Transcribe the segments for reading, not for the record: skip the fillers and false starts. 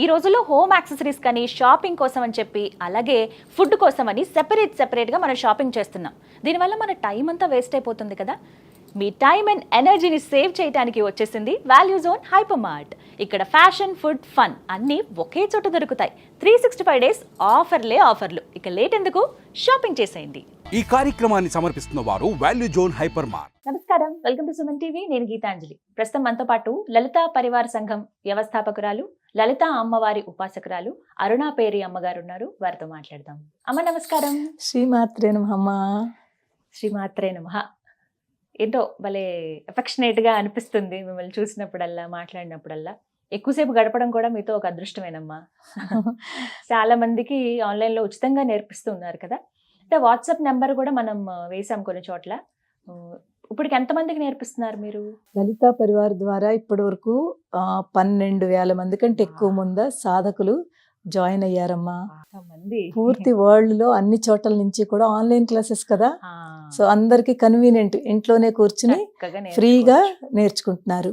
ఈ రోజుల్లో home accessories కానీ షాపింగ్ కోసం అని చెప్పి అలాగే ఫుడ్ కోసం అని సెపరేట్గా మనం షాపింగ్ చేస్తున్నాం. దీనివల్ల మన టైం అంతా వేస్ట్ అయిపోతుంది కదా. మీ టైం అండ్ ఎనర్జీని సేవ్ చేయడానికి వచ్చేసింది వాల్యూ జోన్ హైపర్ మార్ట్. ఇక్కడ ఫ్యాషన్, ఫుడ్, ఫన్ అన్నీ ఒకే చోట దొరుకుతాయి. 365 డేస్ ఆఫర్లు. ఇక లేట్ ఎందుకు, షాపింగ్ చేసేయండి. ఈ కార్యక్రమాన్ని సమర్పిస్తున్న వారు వాల్యూ జోన్ హైపర్ మార్ట్. నమస్కారం, వెల్కమ్ టు సుమన్ టీవీ. నేను గీతాంజలి. ప్రస్తుతం మనతో పాటు లలితా పరివార సంఘం వ్యవస్థాపకురాలు, లలితా అమ్మవారి ఉపాసకురాలు అరుణా పేరి అమ్మగారు ఉన్నారు. వారితో మాట్లాడదాం. అమ్మ నమస్కారం. శ్రీమాత్రే నమః. శ్రీమాత్రే నమః. ఏంటో భలే అఫెక్షనేట్ గా అనిపిస్తుంది మిమ్మల్ని చూసినప్పుడల్లా, మాట్లాడినప్పుడల్లా. ఎక్కువసేపు గడపడం కూడా మీతో ఒక అదృష్టమేనమ్మా. చాలా మందికి ఆన్లైన్లో ఉచితంగా నేర్పిస్తూ ఉన్నారు కదా. అంటే వాట్సాప్ నెంబర్ కూడా మనం వేసాం కొన్ని చోట్ల. ఇప్పటికి ఎంతమందికి నేర్పిస్తున్నారు మీరు? లలితా పరివార్ ద్వారా ఇప్పటి వరకు 12,000 మంది కంటే ఎక్కువ మంది సాధకులు జాయిన్ అయ్యారమ్మా. పూర్తి వరల్డ్ లో అన్ని చోట్ల నుంచి కూడా ఆన్లైన్ క్లాసెస్ కదా. సో అందరికి కన్వీనియంట్, ఇంట్లోనే కూర్చుని ఫ్రీగా నేర్చుకుంటున్నారు.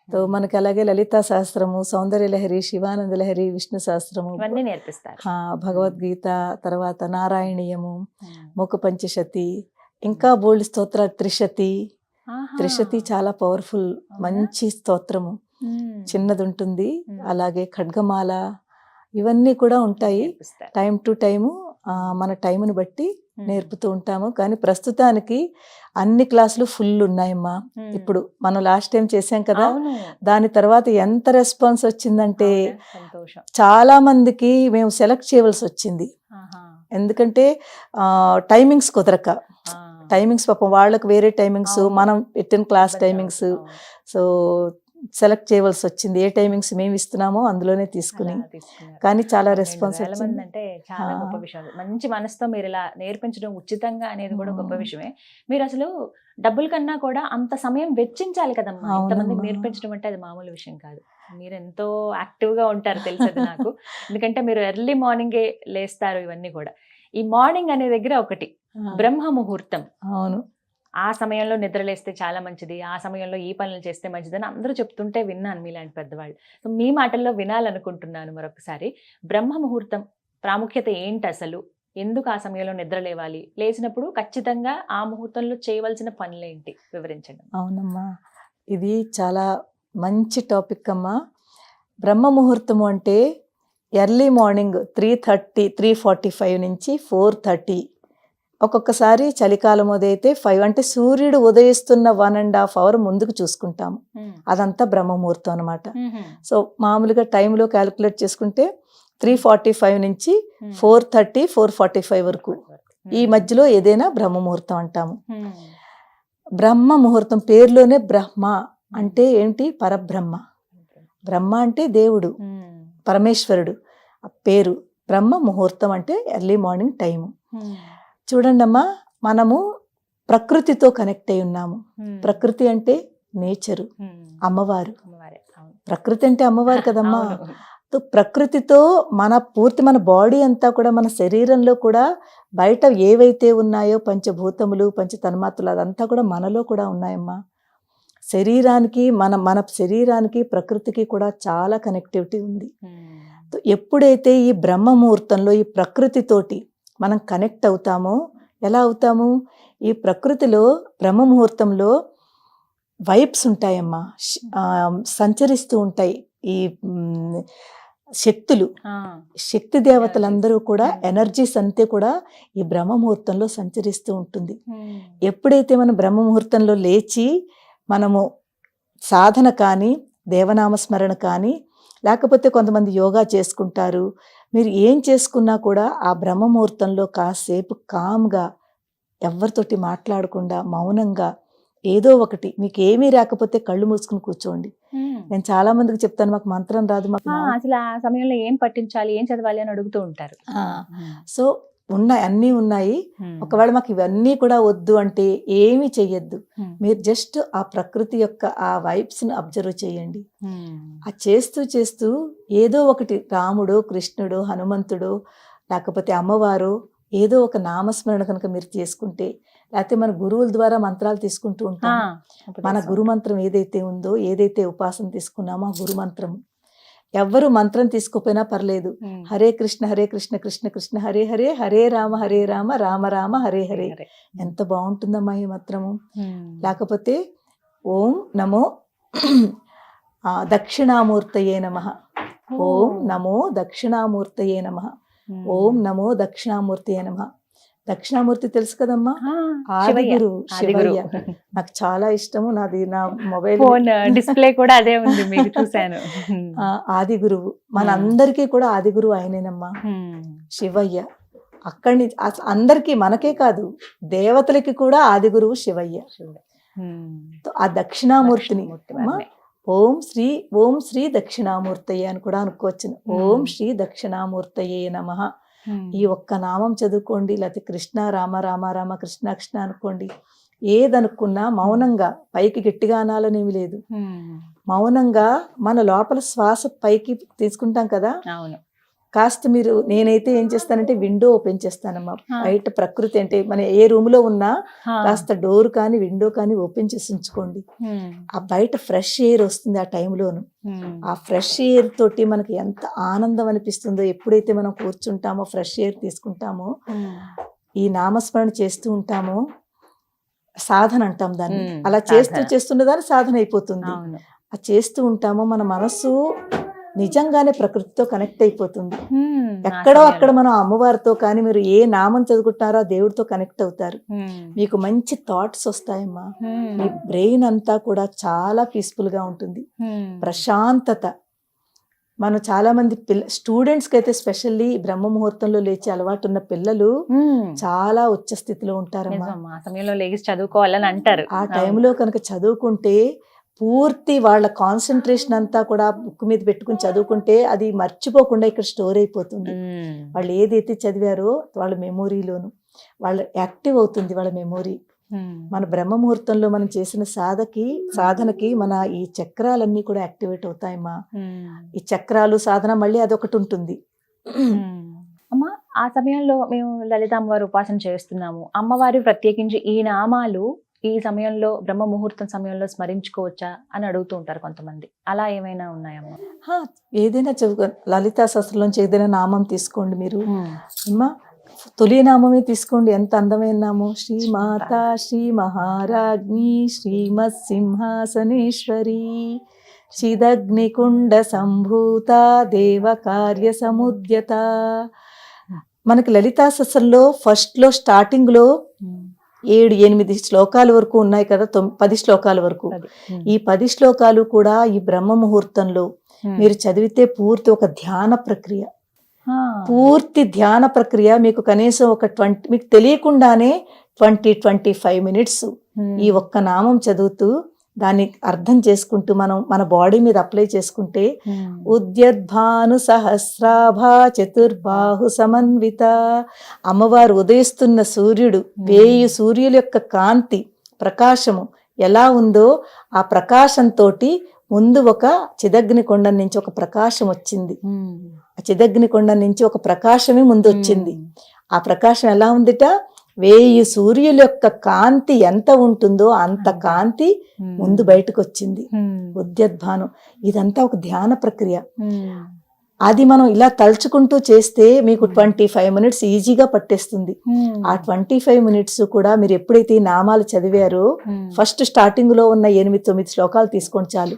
సో మనకి అలాగే లలితా శాస్త్రము, సౌందర్య లహరి, శివానంద లహరి, విష్ణు శాస్త్రము నేర్పిస్తారు. భగవద్గీత, తర్వాత నారాయణీయము, ముఖ పంచశతి, ఇంకా బోల్డ్ స్తోత్రాలు, త్రిశతి చాలా పవర్ఫుల్, మంచి స్తోత్రము. చిన్నది ఉంటుంది. అలాగే ఖడ్గమాల, ఇవన్నీ కూడా ఉంటాయి. టైం టు టైము మన టైంని బట్టి నేర్పుతూ ఉంటాము. కానీ ప్రస్తుతానికి అన్ని క్లాసులు ఫుల్ ఉన్నాయమ్మా. ఇప్పుడు మనం లాస్ట్ టైం చేసాం కదా, దాని తర్వాత ఎంత రెస్పాన్స్ వచ్చిందంటే చాలా మందికి మేము సెలెక్ట్ చేయవలసి వచ్చింది. ఎందుకంటే టైమింగ్స్ కుదరక, టైమింగ్స్ పాపం వాళ్ళకి వేరే టైమింగ్స్, మనం పెట్టిన క్లాస్ టైమింగ్స్. సో సెలెక్ట్ చేయవలసి వచ్చింది. ఏ టైమింగ్స్ మేము ఇస్తున్నామో అందులోనే తీసుకుని. కానీ చాలా రెస్పాన్స్ వచ్చింది. అంటే చాలా గొప్ప విషయం. మంచి మనసుతో మీరు ఇలా నేర్పించడం ఉచితంగా అనేది కూడా గొప్ప విషయమే. మీరు అసలు డబ్బుల కన్నా కూడా అంత సమయం వెచ్చించాలి కదమ్మా. ఇంతమందికి నేర్పించడం అంటే అది మామూలు విషయం కాదు. మీరు ఎంతో యాక్టివ్ గా ఉంటారు తెలిసేది నాకు. ఎందుకంటే మీరు ఎర్లీ మార్నింగే లేస్తారు. ఇవన్నీ కూడా ఈ మార్నింగ్ అనే దగ్గర ఒకటి బ్రహ్మ ముహూర్తం. అవును, ఆ సమయంలో నిద్రలేస్తే చాలా మంచిది, ఆ సమయంలో ఈ పనులు చేస్తే మంచిది అని అందరూ చెప్తుంటే విన్నాను మీలాంటి పెద్దవాళ్ళు. సో మీ మాటల్లో వినాలనుకుంటున్నాను మరొకసారి. బ్రహ్మ ముహూర్తం ప్రాముఖ్యత ఏంటి అసలు? ఎందుకు ఆ సమయంలో నిద్ర లేవాలి? లేచినప్పుడు ఖచ్చితంగా ఆ ముహూర్తంలో చేయవలసిన పనులేంటి వివరించండి. అవునమ్మా, ఇది చాలా మంచి టాపిక్ అమ్మా. బ్రహ్మ ముహూర్తము అంటే ఎర్లీ మార్నింగ్ 3:30, 3:45 నుంచి 4:30. ఒక్కొక్కసారి చలికాలం ఉదయితే 5, అంటే సూర్యుడు ఉదయిస్తున్న 1.5 hour ముందుకు చూసుకుంటాము. అదంతా బ్రహ్మముహూర్తం అనమాట. సో మామూలుగా టైంలో క్యాలిక్యులేట్ చేసుకుంటే 3:45 నుంచి 4:30, 4:45 వరకు ఈ మధ్యలో ఏదైనా బ్రహ్మముహూర్తం అంటాము. బ్రహ్మ ముహూర్తం పేరులోనే బ్రహ్మ అంటే ఏంటి? పరబ్రహ్మ. బ్రహ్మ అంటే దేవుడు, పరమేశ్వరుడు పేరు. బ్రహ్మ ముహూర్తం అంటే ఎర్లీ మార్నింగ్ టైము. చూడండి అమ్మా, మనము ప్రకృతితో కనెక్ట్ అయి ఉన్నాము. ప్రకృతి అంటే నేచరు, అమ్మవారు. ప్రకృతి అంటే అమ్మవారు కదమ్మా. ప్రకృతితో మన బాడీ అంతా కూడా, మన శరీరంలో కూడా బయట ఏవైతే ఉన్నాయో పంచభూతములు, పంచతన్మాత్రలు, అదంతా కూడా మనలో కూడా ఉన్నాయమ్మా. శరీరానికి మన శరీరానికి ప్రకృతికి కూడా చాలా కనెక్టివిటీ ఉంది. ఎప్పుడైతే ఈ బ్రహ్మ ముహూర్తంలో ఈ ప్రకృతితోటి మనం కనెక్ట్ అవుతామో, ఎలా అవుతాము? ఈ ప్రకృతిలో బ్రహ్మ ముహూర్తంలో వైబ్స్ ఉంటాయమ్మా, సంచరిస్తూ ఉంటాయి ఈ శక్తులు, శక్తి దేవతలందరూ కూడా, ఎనర్జీస్ అంతే కూడా ఈ బ్రహ్మ ముహూర్తంలో సంచరిస్తూ ఉంటుంది. ఎప్పుడైతే మనం బ్రహ్మ ముహూర్తంలో లేచి మనము సాధన కానీ, దేవనామస్మరణ కానీ, లేకపోతే కొంతమంది యోగా చేసుకుంటారు, మీరు ఏం చేసుకున్నా కూడా ఆ బ్రహ్మ ముహూర్తంలో కాసేపు కామ్గా, ఎవరితోటి మాట్లాడకుండా మౌనంగా ఏదో ఒకటి, మీకు ఏమీ రాకపోతే కళ్ళు మూసుకుని కూర్చోండి. నేను చాలా మందికి చెప్తాను, మాకు మంత్రం రాదు, మాకు అసలు ఆ సమయంలో ఏం పట్టించాలి, ఏం చదవాలి అని అడుగుతూ ఉంటారు. సో ఉన్నాయి, అన్నీ ఉన్నాయి. ఒకవేళ మాకు ఇవన్నీ కూడా వద్దు అంటే ఏమీ చెయ్యొద్దు. మీరు జస్ట్ ఆ ప్రకృతి యొక్క ఆ వైబ్స్ ని అబ్జర్వ్ చేయండి. ఆ చేస్తూ ఏదో ఒకటి, రాముడు, కృష్ణుడు, హనుమంతుడు, లేకపోతే అమ్మవారు, ఏదో ఒక నామస్మరణ కనుక మీరు చేసుకుంటే, లేకపోతే మన గురువుల ద్వారా మంత్రాలు తీసుకుంటూ ఉంటాం. మన గురు మంత్రం ఏదైతే ఉందో, ఏదైతే ఉపాసన తీసుకున్నామో ఆ గురు మంత్రం ఎవ్వరు మంత్రం తీసుకోపోయినా పర్లేదు. హరే కృష్ణ కృష్ణ కృష్ణ హరే హరే, హరే రామ రామ రామ హరే హరే. ఎంత బాగుంటుందమ్మా ఈ మంత్రము. లేకపోతే ఓం నమో దక్షిణామూర్తయే నమః, ఓం నమో దక్షిణామూర్తయే నమః, ఓం నమో దక్షిణామూర్తయే నమః. దక్షిణామూర్తి తెలుసు కదమ్మా, ఆదిగురు శివయ్య. నాకు చాలా ఇష్టము. నాది నా మొబైల్ డిస్ప్లే కూడా అదే ఉంది, మీకు చూశాను. ఆదిగురువు మనందరికీ కూడా ఆదిగురువు ఆయనేనమ్మా శివయ్య. అక్కడి అందరికీ, మనకే కాదు దేవతలకి కూడా ఆదిగురువు శివయ్య. ఆ దక్షిణామూర్తిని ఓం శ్రీ దక్షిణామూర్తయ్య అని కూడా అనుకోవచ్చు. ఓం శ్రీ దక్షిణామూర్తయే నమః. ఈ ఒక్క నామం చదువుకోండి, లేకపోతే కృష్ణ రామ రామ రామ కృష్ణ కృష్ణ అనుకోండి. ఏదనుకున్నా మౌనంగా, పైకి గట్టిగా అనాలనేమి లేదు, మౌనంగా మన లోపల శ్వాస పైకి తీసుకుంటాం కదా. కాస్త మీరు, నేనైతే ఏం చేస్తానంటే విండో ఓపెన్ చేస్తానమ్మా. బయట ప్రకృతి అంటే మన ఏ రూమ్ లో ఉన్నా కాస్త డోర్ కానీ విండో కానీ ఓపెన్ చేసి ఉంచుకోండి. ఆ బయట ఫ్రెష్ ఎయిర్ వస్తుంది ఆ టైంలోను. ఆ ఫ్రెష్ ఎయిర్ తోటి మనకి ఎంత ఆనందం అనిపిస్తుందో. ఎప్పుడైతే మనం కూర్చుంటామో, ఫ్రెష్ ఎయిర్ తీసుకుంటామో, ఈ నామస్మరణ చేస్తూ ఉంటామో, సాధన అంటాం దాన్ని. అలా చేస్తున్న దాన్ని సాధన అయిపోతుంది. ఆ చేస్తూ ఉంటామో మన మనస్సు నిజంగానే ప్రకృతితో కనెక్ట్ అయిపోతుంది. ఎక్కడో అక్కడ మనం అమ్మవారితో కానీ, మీరు ఏ నామం చదువుకుంటారో ఆ దేవుడితో కనెక్ట్ అవుతారు. మీకు మంచి థాట్స్ వస్తాయమ్మా. మీ బ్రెయిన్ అంతా కూడా చాలా పీస్ఫుల్ గా ఉంటుంది, ప్రశాంతత. మనం చాలా మంది స్టూడెంట్స్కి అయితే స్పెషల్లీ బ్రహ్మ ముహూర్తంలో లేచే అలవాటు ఉన్న పిల్లలు చాలా ఉచ్చ స్థితిలో ఉంటారమ్మా. ఆ సమయంలో లేచి చదువుకోవాలని అంటారు. ఆ టైంలో కనుక చదువుకుంటే పూర్తి వాళ్ళ కాన్సన్ట్రేషన్ అంతా కూడా బుక్ మీద పెట్టుకుని చదువుకుంటే అది మర్చిపోకుండా ఇక్కడ స్టోర్ అయిపోతుంది. వాళ్ళు ఏదైతే చదివారో వాళ్ళ మెమొరీలోను వాళ్ళ యాక్టివ్ అవుతుంది వాళ్ళ మెమొరీ. మన బ్రహ్మ ముహూర్తంలో మనం చేసిన సాధనకి మన ఈ చక్రాలన్నీ కూడా యాక్టివేట్ అవుతాయమ్మా. ఈ చక్రాలు సాధన మళ్ళీ అదొకటి ఉంటుంది. అమ్మా, ఆ సమయంలో మేము లలిత అమ్మవారి ఉపాసన చేస్తున్నాము. అమ్మవారి ప్రత్యేకించి ఈ నామాలు ఈ సమయంలో బ్రహ్మ ముహూర్తం సమయంలో స్మరించుకోవచ్చా అని అడుగుతూ ఉంటారు కొంతమంది. అలా ఏమైనా ఉన్నాయమ్మా? ఏదైనా లలితా సహస్రంలోంచి ఏదైనా నామం తీసుకోండి మీరు అమ్మా. తొలి నామమే తీసుకోండి, ఎంత అందమైన నామం. శ్రీ మాతా శ్రీ మహారాజ్ఞి శ్రీమత్ సింహాసనేశ్వరి చిదగ్నికుండ సంభూత దేవ కార్య సముద్యత. మనకి లలితా సహస్రంలో ఫస్ట్ లో స్టార్టింగ్ లో 7-8 శ్లోకాల వరకు ఉన్నాయి కదా, 10 శ్లోకాల వరకు. ఈ 10 శ్లోకాలు కూడా ఈ బ్రహ్మ ముహూర్తంలో మీరు చదివితే పూర్తి ఒక ధ్యాన ప్రక్రియ. పూర్తి ధ్యాన ప్రక్రియ మీకు కనీసం ఒక 20, మీకు తెలియకుండానే 20-25 మినిట్స్ ఈ ఒక్క నామం చదువుతూ దాన్ని అర్థం చేసుకుంటూ మనం మన బాడీ మీద అప్లై చేసుకుంటే ఉద్యద్భాను సహస్రాభా చతుర్బాహు సమన్విత. అమ్మవారు ఉదయిస్తున్న సూర్యుడు, 1000 సూర్యుల యొక్క కాంతి ప్రకాశము ఎలా ఉందో ఆ ప్రకాశంతో ముందు ఒక చిదగ్ని కొండ నుంచి ఒక ప్రకాశం వచ్చింది. ఆ చిదగ్ని కొండ నుంచి ఒక ప్రకాశమే ముందు వచ్చింది. ఆ ప్రకాశం ఎలా ఉందిట, 1000 సూర్యుల యొక్క కాంతి ఎంత ఉంటుందో అంత కాంతి ముందు బయటకు వచ్చింది. ఉద్యద్భానం. ఇదంతా ఒక ధ్యాన ప్రక్రియ. అది మనం ఇలా తలుచుకుంటూ చేస్తే మీకు 25 మినిట్స్ ఈజీగా పట్టేస్తుంది. ఆ 25 మినిట్స్ కూడా మీరు ఎప్పుడైతే ఈ నామాలు చదివారో ఫస్ట్ స్టార్టింగ్ లో ఉన్న 8-9 శ్లోకాలు తీసుకోండి చాలు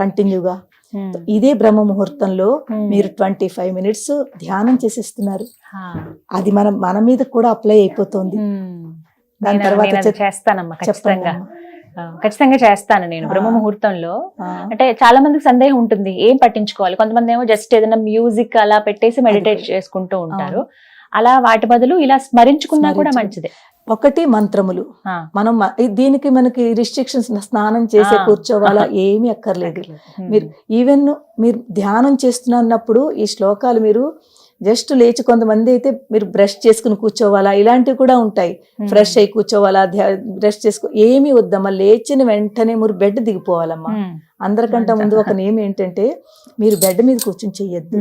కంటిన్యూగా. ఇదే బ్రహ్మ ముహూర్తంలో మీరు 25 మినిట్స్ ధ్యానం చేసేస్తున్నారు. అది మన మీద కూడా అప్లై అయిపోతుంది. దాని తర్వాత చేస్తానమ్మా, ఖచ్చితంగా చేస్తాను నేను బ్రహ్మ ముహూర్తంలో. అంటే చాలా మందికి సందేహం ఉంటుంది, ఏం పట్టించుకోవాలి. కొంతమంది ఏమో జస్ట్ ఏదైనా మ్యూజిక్ అలా పెట్టేసి మెడిటేట్ చేసుకుంటూ ఉంటారు. అలా వాటి బదులు ఇలా స్మరించుకున్నా కూడా మంచిదే. ఒకటి మంత్రములు. మనం దీనికి మనకి రిస్ట్రిక్షన్స్, స్నానం చేసే కూర్చోవాలా ఏమీ అక్కర్లేదు. మీరు ఈవెన్ మీరు ధ్యానం చేస్తున్నప్పుడు ఈ శ్లోకాలు మీరు జస్ట్ లేచి, కొంతమంది అయితే మీరు బ్రష్ చేసుకుని కూర్చోవాలా, ఇలాంటివి కూడా ఉంటాయి. ఫ్రెష్ అయి కూర్చోవాలా, బ్రష్ చేసుకో, ఏమీ వద్దమ్మా. లేచిన వెంటనే మీరు బెడ్ దిగిపోవాలమ్మా. అందరికంటే ముందు ఒక నియమం ఏంటంటే మీరు బెడ్ మీద కూర్చొని చెయ్యొద్దు.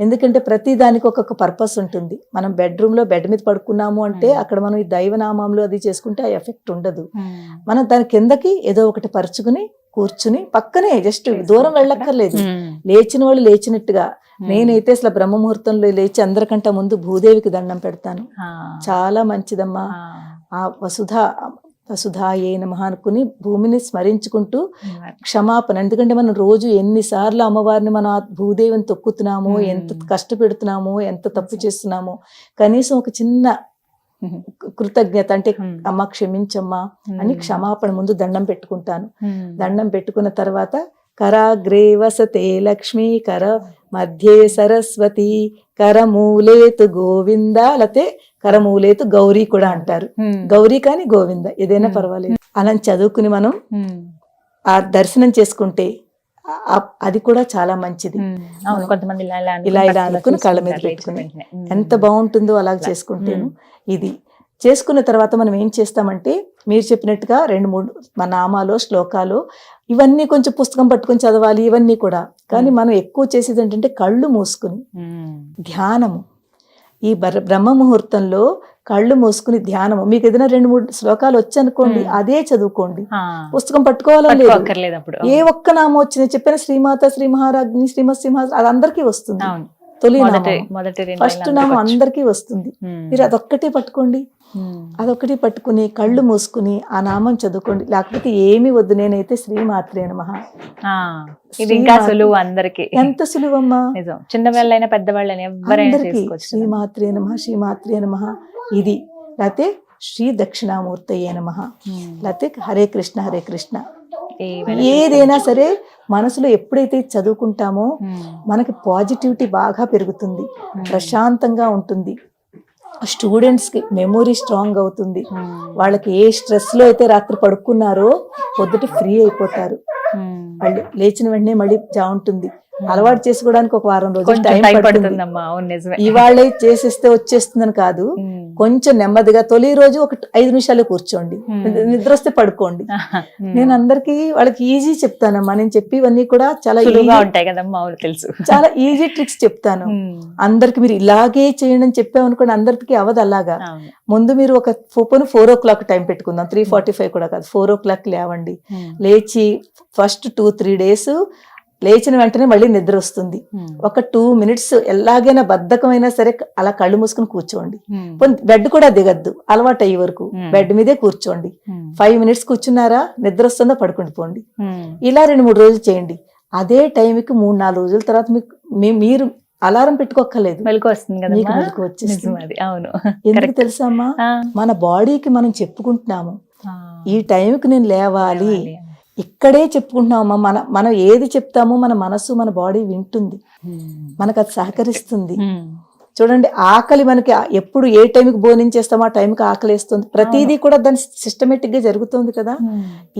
ఎందుకంటే ప్రతి దానికి ఒక్కొక్క పర్పస్ ఉంటుంది. మనం బెడ్రూమ్ లో బెడ్ మీద పడుకున్నాము అంటే అక్కడ మనం ఈ దైవనామంలో అది చేసుకుంటే ఆ ఎఫెక్ట్ ఉండదు. మనం దాని కిందకి ఏదో ఒకటి పరుచుకుని కూర్చుని పక్కనే జస్ట్ దూరం వెళ్ళక్కర్లేదు, లేచిన వాళ్ళు లేచినట్టుగా. నేనైతే అసలు బ్రహ్మ ముహూర్తంలో లేచి అందరికంటే ముందు భూదేవికి దండం పెడతాను. చాలా మంచిదమ్మా. ఆ వసుధాయే నమః అనుకుని భూమిని స్మరించుకుంటూ క్షమాపణ. ఎందుకంటే మనం రోజు ఎన్నిసార్లు అమ్మవారిని మనం ఆ భూదేవిని తొక్కుతున్నామో, ఎంత కష్టపెడుతున్నామో, ఎంత తప్పు చేస్తున్నామో, కనీసం ఒక చిన్న కృతజ్ఞత అంటే అమ్మ క్షమించమ్మా అని క్షమాపణ ముందు దండం పెట్టుకుంటాను. దండం పెట్టుకున్న తర్వాత కరాగ్రే వసతే లక్ష్మీ, కర మధ్యే సరస్వతి, కరమూలేతు గోవింద, లేతే కరమూలేతు గౌరీ కూడా అంటారు. గౌరీ కానీ గోవింద ఏదైనా పర్వాలేదు. అలా చదువుకుని మనం ఆ దర్శనం చేసుకుంటే అది కూడా చాలా మంచిది. కొంతమంది ఇలా అనుకుని కళ్ళ మీద పెట్టుకుని ఎంత బాగుంటుందో అలా చేసుకుంటేను. ఇది చేసుకున్న తర్వాత మనం ఏం చేస్తామంటే మీరు చెప్పినట్టుగా 2-3 మన నామాలు, శ్లోకాలు ఇవన్నీ కొంచెం పుస్తకం పట్టుకొని చదవాలి ఇవన్నీ కూడా. కానీ మనం ఎక్కువ చేసేది ఏంటంటే కళ్ళు మూసుకుని ధ్యానము. ఈ బ్రహ్మ ముహూర్తంలో కళ్ళు మూసుకుని ధ్యానము. మీకు ఏదైనా 2-3 శ్లోకాలు వచ్చనుకోండి, అదే చదువుకోండి, పుస్తకం పట్టుకోవాలని లేదు. ఏ ఒక్క నామం వచ్చినా చెప్పిన శ్రీమాత, శ్రీ మహారాజ్ని, శ్రీమత్ సింహ అది అందరికీ వస్తుంది. తొలి ఫస్ట్ నామం అందరికీ వస్తుంది. మీరు అదొక్కటే పట్టుకోండి. అదొక్కటి పట్టుకుని కళ్ళు మూసుకుని ఆ నామం చదువుకోండి. లేకపోతే ఏమి వద్దు. నేనైతే శ్రీమాత్రే నమః. అందరికి ఎంత సులువమ్మా. చిన్నవాళ్ళైనా పెద్దవాళ్ళైనా అందరికీ శ్రీమాత్రే నమః, శ్రీమాత్రే నమః. ఇది లేకపోతే శ్రీ దక్షిణామూర్తయే నమః, లేకపోతే హరే కృష్ణ హరే కృష్ణ. ఏదైనా సరే మనసులో ఎప్పుడైతే చదువుకుంటామో మనకి పాజిటివిటీ బాగా పెరుగుతుంది, ప్రశాంతంగా ఉంటుంది. స్టూడెంట్స్కి మెమొరీ స్ట్రాంగ్ అవుతుంది. వాళ్ళకి ఏ స్ట్రెస్లో అయితే రాత్రి పడుకున్నారో పొద్దుట ఫ్రీ అయిపోతారు. వాళ్ళు లేచిన వెంటనే మళ్ళీ ఉంటుంది. అలవాటు చేసుకోవడానికి ఒక వారం రోజులు టైం పడుతుంది. ఇవాళ చేసేస్తే వచ్చేస్తుందని కాదు, కొంచెం నెమ్మదిగా తొలి రోజు ఒక 5 నిమిషాలు కూర్చోండి, నిద్ర వస్తే పడుకోండి. నేను అందరికి వాళ్ళకి ఈజీ చెప్తానమ్మా. నేను చెప్పివన్నీ కూడా చాలా ఉంటాయి కదమ్మా, తెలుసు. చాలా ఈజీ ట్రిక్స్ చెప్తాను అందరికి. మీరు ఇలాగే చేయండి అని చెప్పామనుకోండి, అందరికి అవదు అలాగా. ముందు మీరు ఒక 4 o'clock టైం పెట్టుకుందాం, 3:45 కూడా కాదు, 4 o'clock లేవండి. లేచి ఫస్ట్ 2-3 days లేచిన వెంటనే మళ్ళీ నిద్ర వస్తుంది. ఒక 2 minutes ఎలాగైనా బద్ధకమైనా సరే అలా కళ్ళు మూసుకుని కూర్చోండి. బెడ్ కూడా దిగద్దు, అలవాటు అయ్యే వరకు బెడ్ మీదే కూర్చోండి. 5 minutes కూర్చున్నారా, నిద్ర వస్తుందో పడుకుని పోండి. ఇలా 2-3 రోజులు చేయండి. అదే టైంకి 3-4 రోజుల తర్వాత మీరు అలారం పెట్టుకోక్కర్లేదు, మెలకు వస్తుంది కదా, మీకు మెలకు వచ్చేస్తుంది. ఎందుకు తెలుసా అమ్మా, మన బాడీకి మనం చెప్పుకుంటున్నాము ఈ టైంకి నేను లేవాలి. ఇక్కడే చెప్పుకుంటున్నామమ్మా. మనం ఏది చెప్తామో మన మనసు, మన బాడీ వింటుంది, మనకు అది సహకరిస్తుంది. చూడండి, ఆకలి మనకి ఎప్పుడు ఏ టైంకి భోజనం ఆ టైంకి ఆకలి వేస్తుంది. ప్రతిదీ కూడా దాని సిస్టమేటిక్ గా జరుగుతుంది కదా.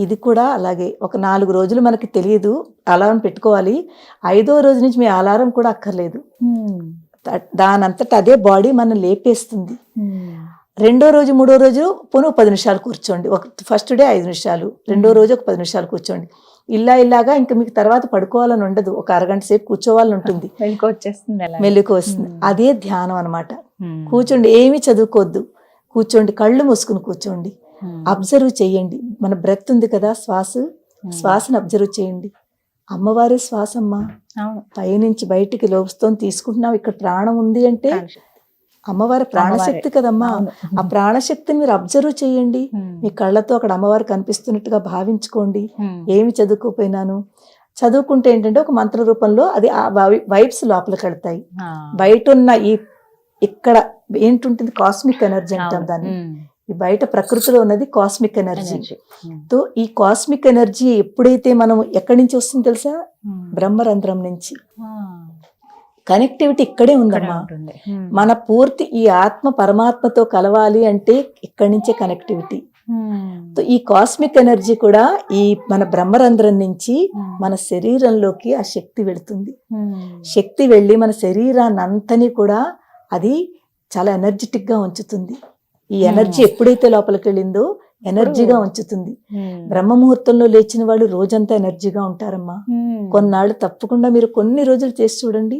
ఇది కూడా అలాగే. ఒక 4 రోజులు మనకి తెలియదు, అలారం పెట్టుకోవాలి. 5వ రోజు నుంచి మీ అలారం కూడా అక్కర్లేదు, దానంతట అదే బాడీ మనం లేపేస్తుంది. 2వ రోజు 3వ రోజు పోనీ 10 నిమిషాలు కూర్చోండి. ఫస్ట్ డే 5 నిమిషాలు, 2వ రోజు ఒక 10 నిమిషాలు కూర్చోండి. ఇలాగా ఇంకా మీకు తర్వాత పడుకోవాలని ఉండదు, ఒక అరగంట సేపు కూర్చోవాలని ఉంటుంది, మెలుకు వస్తుంది. అదే ధ్యానం అన్నమాట. కూర్చోండి, ఏమీ చదువుకోవద్దు, కూర్చోండి, కళ్ళు మూసుకుని కూర్చోండి, అబ్జర్వ్ చేయండి. మన బ్రెత్ ఉంది కదా, శ్వాసను అబ్జర్వ్ చేయండి. అమ్మవారి శ్వాసమ్మ పైనుంచి బయటికి లోపుతో తీసుకుంటున్నాం. ఇక్కడ ప్రాణం ఉంది అంటే అమ్మవారి ప్రాణశక్తి కదమ్మా. ఆ ప్రాణశక్తిని మీరు అబ్జర్వ్ చేయండి. మీ కళ్ళతో అక్కడ అమ్మవారు కనిపిస్తున్నట్టుగా భావించుకోండి. ఏమి చదువుకోపోయినాను, చదువుకుంటే ఏంటంటే ఒక మంత్ర రూపంలో అది ఆ వైబ్స్ లోపలికి వెళ్తాయి. బయట ఉన్న ఇక్కడ ఏంటుంటుంది, కాస్మిక్ ఎనర్జీ అంటాం దాన్ని. ఈ బయట ప్రకృతిలో ఉన్నది కాస్మిక్ ఎనర్జీ. తో ఈ కాస్మిక్ ఎనర్జీ ఎప్పుడైతే మనం ఎక్కడి నుంచి వస్తుంది తెలుసా, బ్రహ్మరంధ్రం నుంచి. కనెక్టివిటీ ఇక్కడే ఉందమ్మా. మన పూర్తి ఈ ఆత్మ పరమాత్మతో కలవాలి అంటే ఇక్కడి నుంచే కనెక్టివిటీ. ఈ కాస్మిక్ ఎనర్జీ కూడా ఈ మన బ్రహ్మరంధ్రం నుంచి మన శరీరంలోకి ఆ శక్తి వెళుతుంది. శక్తి వెళ్ళి మన శరీరాన్ని అంతని కూడా అది చాలా ఎనర్జెటిక్ గా ఉంచుతుంది. ఈ ఎనర్జీ ఎప్పుడైతే లోపలికి వెళ్ళిందో ఎనర్జీగా ఉంచుతుంది. బ్రహ్మ ముహూర్తంలో లేచిన వాళ్ళు రోజంతా ఎనర్జీగా ఉంటారమ్మా. కొన్నాళ్ళు తప్పకుండా మీరు కొన్ని రోజులు చేసి చూడండి.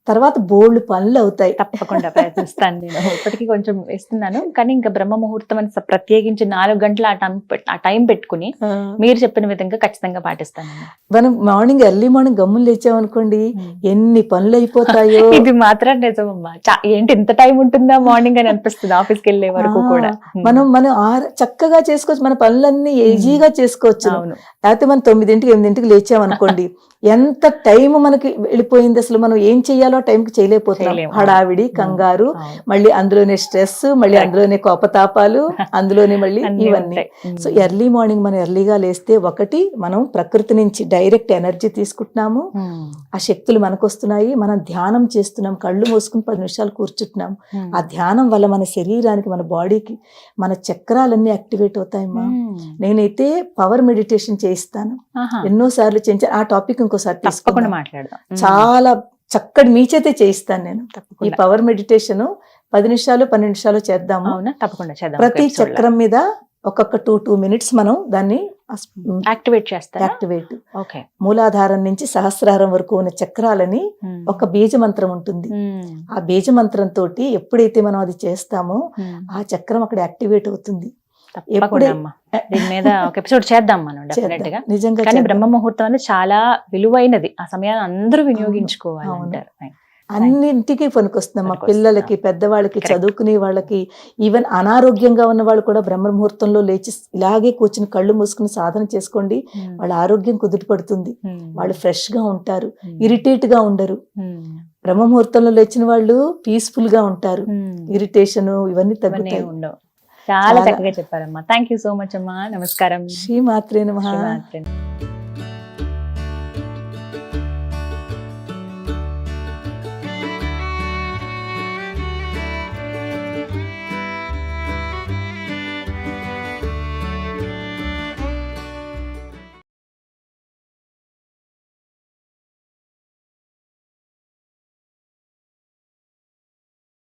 తర్వాత బోల్డ్ పనులు అవుతాయి. తప్పకుండా ప్రయత్నిస్తాను నేను. ఇప్పటికీ కొంచెం ఇస్తున్నాను కానీ ఇంకా బ్రహ్మ ముహూర్తం అని ప్రత్యేకించి 4 గంటలు ఆ టైం పెట్టుకుని ఆ, మీరు చెప్పిన విధంగా ఖచ్చితంగా పాటిస్తాను. మనం మార్నింగ్ ఎర్లీ మార్నింగ్ గమ్ములు లేచామనుకోండి ఎన్ని పనులు అయిపోతాయో. ఇది మాత్రం నిజమమ్మా. ఏంటి ఇంత టైం ఉంటుందా మార్నింగ్ అని అనిపిస్తుంది ఆఫీస్కి వెళ్ళే వరకు కూడా. మనం చక్కగా చేసుకోవచ్చు, మన పనులన్నీ ఈజీగా చేసుకోవచ్చు. అవును. లేకపోతే మనం 9ంటికి 8ంటికి లేచామనుకోండి ఎంత టైం మనకి వెళ్ళిపోయింది, అసలు మనం ఏం చెయ్యాలో టైంకి చేయలేకపోతున్నాం. చేయలేము. హడావిడి, కంగారు, అవును. మళ్ళీ అందులోనే స్ట్రెస్, మళ్ళీ అందులోనే కోపతాపాలు, అందులోనే మళ్ళీ అన్నీ ఇవన్నీ. ఉంటాయి. సో ఎర్లీ మార్నింగ్ మనం ఎర్లీగా లేస్తే ఒకటి మనం ప్రకృతి నుంచి డైరెక్ట్ ఎనర్జీ తీసుకుంటున్నాము, ఆ శక్తులు మనకు వస్తున్నాయి. మనం ధ్యానం చేస్తున్నాం, కళ్ళు మూసుకుని 10 నిమిషాలు కూర్చుంటున్నాం. ఆ ధ్యానం వల్ల మన శరీరానికి, మన బాడీకి, మన చక్రాలన్నీ యాక్టివేట్ అవుతాయమ్మా. నేనైతే పవర్ మెడిటేషన్ చేయిస్తాను, ఎన్నోసార్లు చేయించాను. ఆ టాపిక్ ఇంకోసారి తప్పకుండా తీసుకుందాం. మాట్లాడదాం. చాలా చక్కటి మీ చేతే చేయిస్తాను నేను. ఈ తప్పకుండా. పవర్ మెడిటేషన్ 10 నిమిషాలు 12 నిమిషాలు చేద్దాము. అవునా, తప్పకుండా చేద్దాం. ప్రతి చక్రం మీద ఒక్కొక్క 2 మినిట్స్ మనం దాన్ని యాక్టివేట్ చేస్తారా? యాక్టివేట్. ఓకే. మూలాధారం నుంచి సహస్రారం వరకు ఉన్న చక్రాలని ఒక బీజ మంత్రం ఉంటుంది. ఆ బీజ మంత్రం తోటి ఎప్పుడైతే మనం అది చేస్తామో ఆ చక్రం అక్కడ యాక్టివేట్ అవుతుంది. తప్పకుండా అమ్మా. దీని మీద ఒక ఎపిసోడ్ చేద్దాం మనం డెఫినెట్ గా. నిజంగా కానీ చేద్దాం. బ్రహ్మ ముహూర్తం అనేది చాలా విలువైనది, ఆ సమయాన్ని అందరూ వినియోగించుకోవాలి అవును. అంటారు. అన్నింటికి పనికొస్తుందమ్మా. పనికొస్తుంది. పిల్లలకి, పెద్దవాళ్ళకి, చదువుకునే వాళ్ళకి, ఈవెన్ అనారోగ్యంగా ఉన్న వాళ్ళు కూడా బ్రహ్మ ముహూర్తంలో లేచి ఇలాగే కూర్చుని కళ్ళు మూసుకుని సాధన చేసుకోండి. వాళ్ళ ఆరోగ్యం కుదుటపడుతుంది, వాళ్ళు ఫ్రెష్ గా ఉంటారు, ఇరిటేట్ గా ఉండరు. బ్రహ్మ ముహూర్తంలో లేచిన వాళ్ళు పీస్ఫుల్ గా ఉంటారు, ఇరిటేషన్ ఇవన్నీ తగ్గుతాయి. ఉండవు. చాలా చక్కగా చెప్పారమ్మా. థ్యాంక్ యూ సో మచ్ అమ్మా. నమస్కారం. శ్రీమాత్రే నమః. శ్రీమాత్రే.